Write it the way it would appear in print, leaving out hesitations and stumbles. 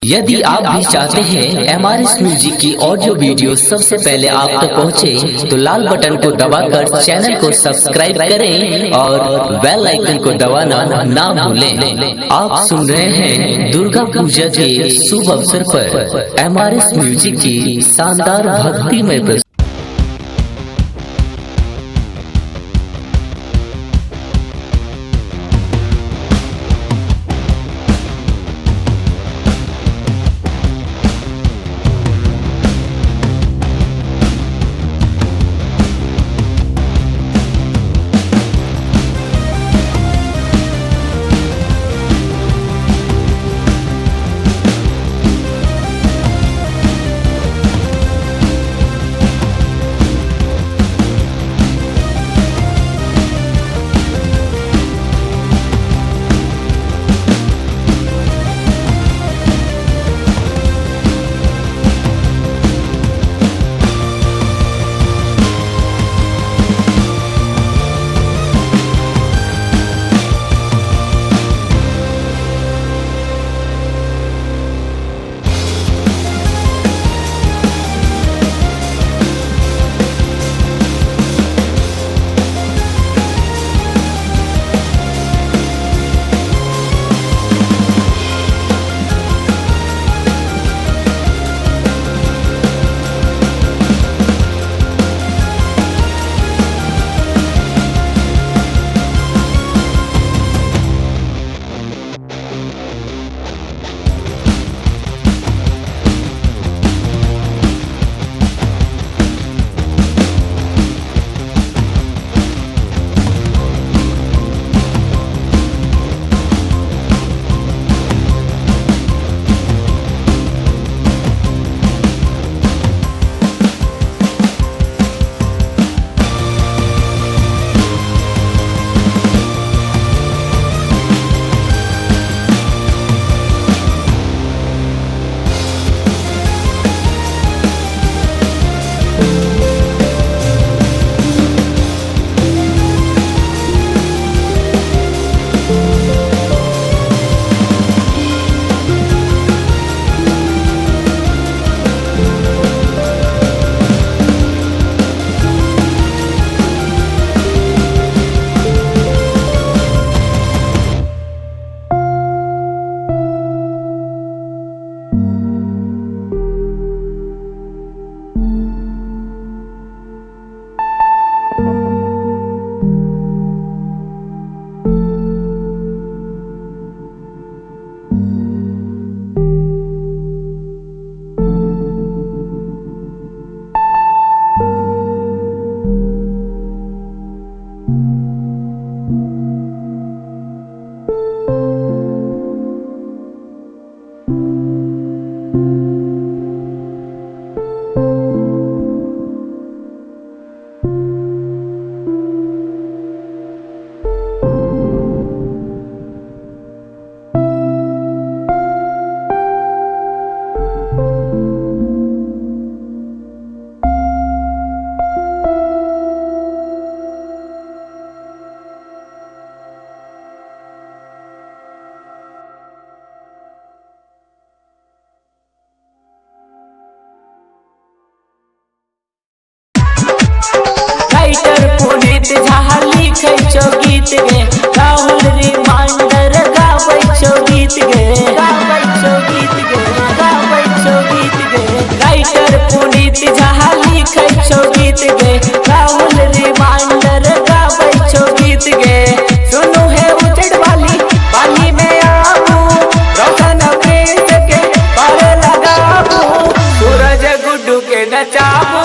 यदि आप भी चाहते हैं एमआरएस म्यूजिक की ऑडियो वीडियो सबसे पहले आप तक पहुंचे, तो लाल बटन को दबाकर चैनल को सब्सक्राइब करें और बेल आइकन को दबाना ना भूलें। आप सुन रहे हैं दुर्गा पूजा के शुभ अवसर पर एमआरएस म्यूजिक की शानदार भक्तिमय प्रस्तुति। लिखै छौ गीत गे राहुल रिमाइंडर गाबै छौ गीत गे राइटर पुनीत झा लिखै छौ गीत गे राहुल रिमाइंडर गाबै छौ गीत गे सुनु है उजड़ वाली में आबू रोशन प्रिंस के पर लगाबू सूरज गुड्डू के नचाबू